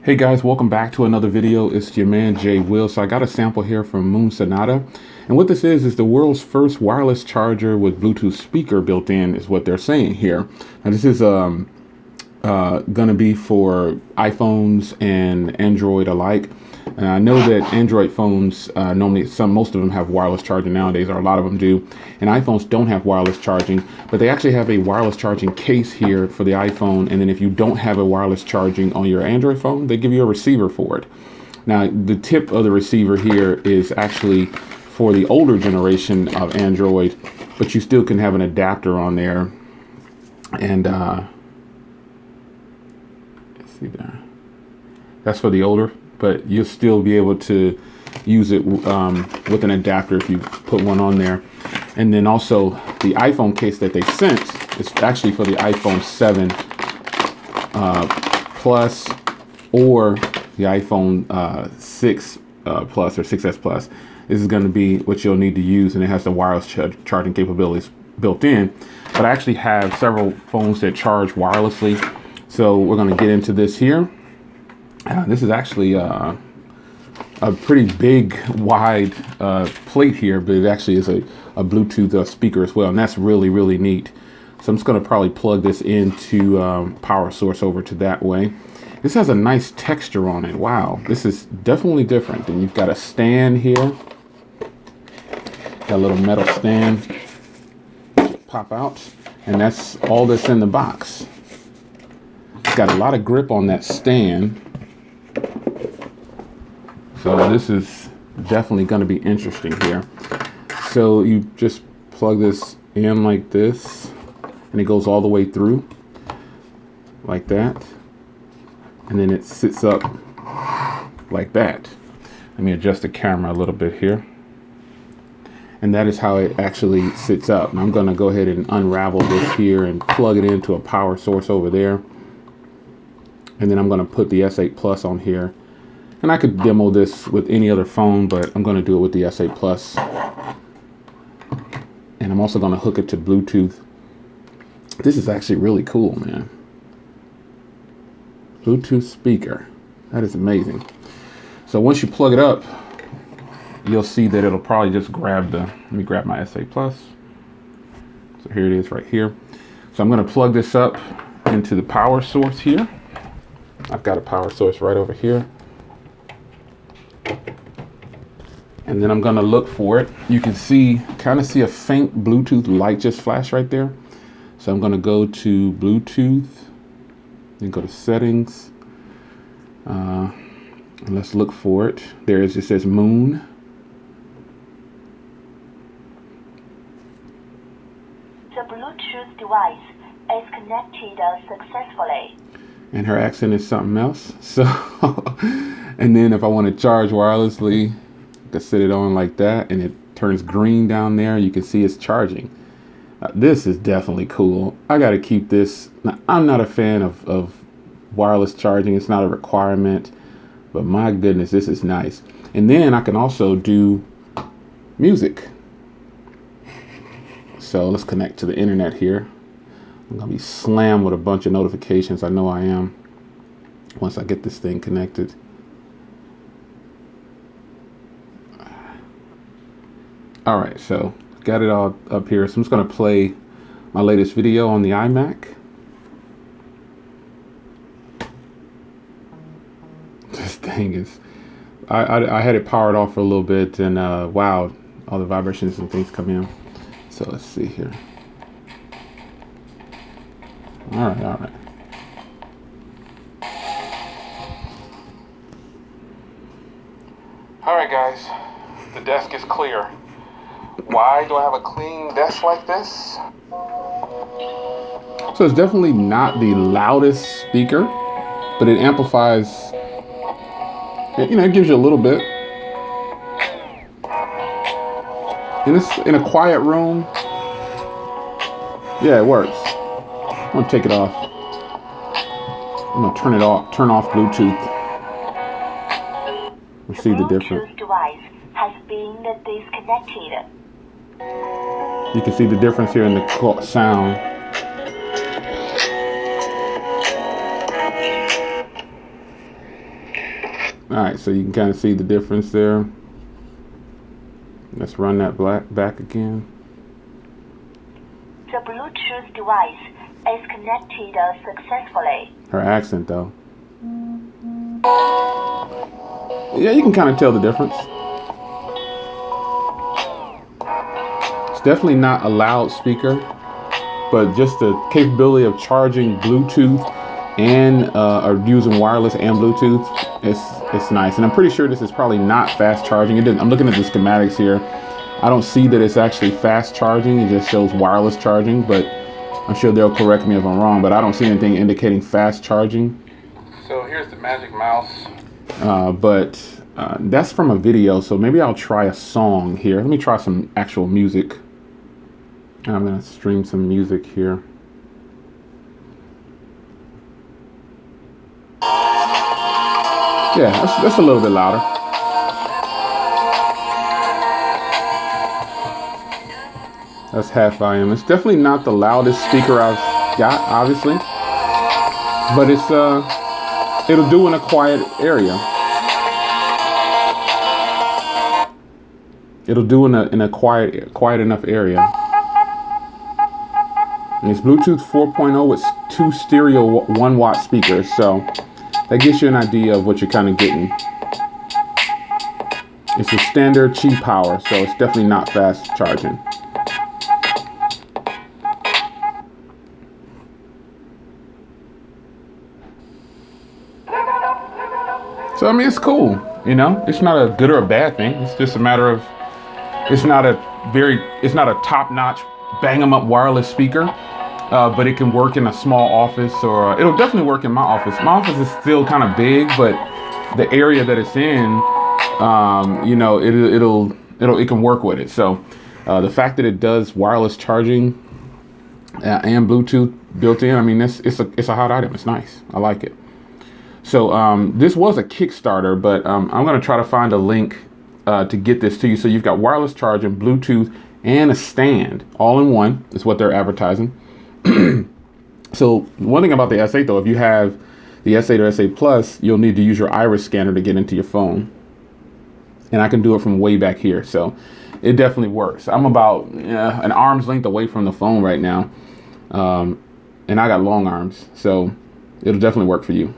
Hey guys, welcome back to another video. It's your man Jay Will. So I got a sample here from MoonSonata, and what this is the world's first wireless charger with Bluetooth speaker built in, is what they're saying here. Now this is gonna be for iPhones and Android alike. And I know that Android phones normally, most of them have wireless charging nowadays, or a lot of them do, and iPhones don't have wireless charging, but they actually have a wireless charging case here for the iPhone. And then if you don't have a wireless charging on your Android phone, they give you a receiver for it. Now the tip of the receiver here is actually for the older generation of Android, but you still can have an adapter on there. And let's see there, that's for the older, but you'll still be able to use it with an adapter if you put one on there. And then also the iPhone case that they sent is actually for the iPhone 7 Plus or the iPhone 6 Plus or 6S Plus. This is going to be what you'll need to use, and it has the wireless charging capabilities built in. But I actually have several phones that charge wirelessly, so we're going to get into this here. This is actually a pretty big, wide plate here, but it actually is a Bluetooth speaker as well, and that's really, really neat. So I'm just going to probably plug this into power source over to that way. This has a nice texture on it. Wow, this is definitely different. And you've got a stand here, got a little metal stand pop out, and that's all that's in the box. It's got a lot of grip on that stand. So this is definitely going to be interesting here. So you just plug this in like this, and it goes all the way through like that. And then it sits up like that. Let me adjust the camera a little bit here. And that is how it actually sits up. And I'm going to go ahead and unravel this here and plug it into a power source over there. And then I'm going to put the S8 Plus on here. And I could demo this with any other phone, but I'm going to do it with the S8 Plus. And I'm also going to hook it to Bluetooth. This is actually really cool, man. Bluetooth speaker. That is amazing. So once you plug it up, you'll see that it'll probably just grab let me grab my S8 Plus. So here it is right here. So I'm going to plug this up into the power source here. I've got a power source right over here. And then I'm going to look for it. You can kind of see a faint Bluetooth light just flash right there. So I'm going to go to Bluetooth, then go to settings. And let's look for it. There it is. It says Moon. The Bluetooth device is connected successfully. And her accent is something else. So, and then if I want to charge wirelessly, I can set it on like that, and it turns green down there. You can see it's charging. This is definitely cool. I got to keep this. Now, I'm not a fan of wireless charging. It's not a requirement, but my goodness, this is nice. And then I can also do music. So let's connect to the internet here. I'm gonna be slammed with a bunch of notifications. I know I am, once I get this thing connected. All right, so got it all up here. So I'm just gonna play my latest video on the iMac. This thing is, I had it powered off for a little bit, and wow, all the vibrations and things come in. So let's see here. All right. All right, guys, the desk is clear. Why do I have a clean desk like this? So it's definitely not the loudest speaker, but it amplifies, it gives you a little bit. And it's in a quiet room. Yeah, it works. I'm gonna take it off. I'm gonna turn off Bluetooth. We'll see the difference. Bluetooth device has been disconnected. You can see the difference here in the sound. All right, so you can kind of see the difference there. Let's run that back again. The Bluetooth device is connected successfully. Her accent, though. Yeah, you can kind of tell the difference. It's definitely not a loudspeaker, but just the capability of charging Bluetooth and or using wireless and Bluetooth, it's nice. And I'm pretty sure this is probably not fast charging. I'm looking at the schematics here. I don't see that it's actually fast charging. It just shows wireless charging, but I'm sure they'll correct me if I'm wrong, but I don't see anything indicating fast charging. So here's the Magic Mouse. But that's from a video, so maybe I'll try a song here. Let me try some actual music. I'm gonna stream some music here. Yeah, that's a little bit louder. That's half volume. It's definitely not the loudest speaker I've got, obviously, but it'll do in a quiet area. It'll do in a quiet enough area. And it's Bluetooth 4.0 with 2 stereo 1-watt speakers, so that gives you an idea of what you're kind of getting. It's a standard Qi power, so it's definitely not fast charging. So I mean, it's cool, you know. It's not a good or a bad thing. It's just a matter of it's not a top-notch bang 'em up wireless speaker, but it can work in a small office, or it'll definitely work in my office. My office is still kind of big, but the area that it's in, you know, it can work with it. So the fact that it does wireless charging and Bluetooth built in, I mean, it's a hot item. It's nice. I like it. So this was a Kickstarter, but I'm going to try to find a link to get this to you. So you've got wireless charging, Bluetooth, and a stand all in one is what they're advertising. So one thing about the S8 though, if you have the S8 or S8 Plus, you'll need to use your iris scanner to get into your phone. And I can do it from way back here. So it definitely works. I'm about an arm's length away from the phone right now. And I got long arms, so it'll definitely work for you.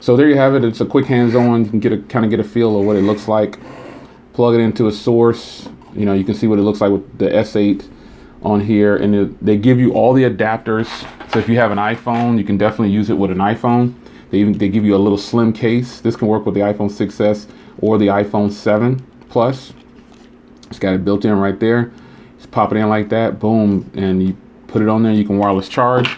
So there you have it. It's a quick hands-on. You can kind of get a feel of what it looks like. Plug it into a source. You know, you can see what it looks like with the S8 on here, and they give you all the adapters. So if you have an iPhone, you can definitely use it with an iPhone. They give you a little slim case. This can work with the iPhone 6s or the iPhone 7 Plus. It's got it built in right there. Just pop it in like that, boom, and you put it on there. You can wireless charge.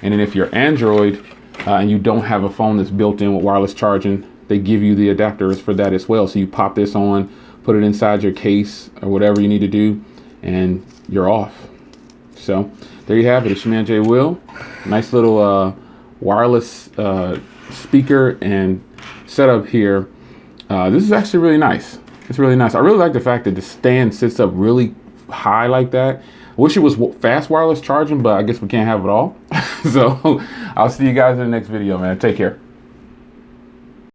And then if you're Android and you don't have a phone that's built in with wireless charging, they give you the adapters for that as well. So you pop this on, put it inside your case or whatever you need to do, and you're off. So there you have it. It's your man Jay Will. Nice little wireless speaker and setup here. This is actually really nice. It's really nice. I really like the fact that the stand sits up really high like that. I wish it was fast wireless charging, but I guess we can't have it all. So I'll see you guys in the next video, man. Take care.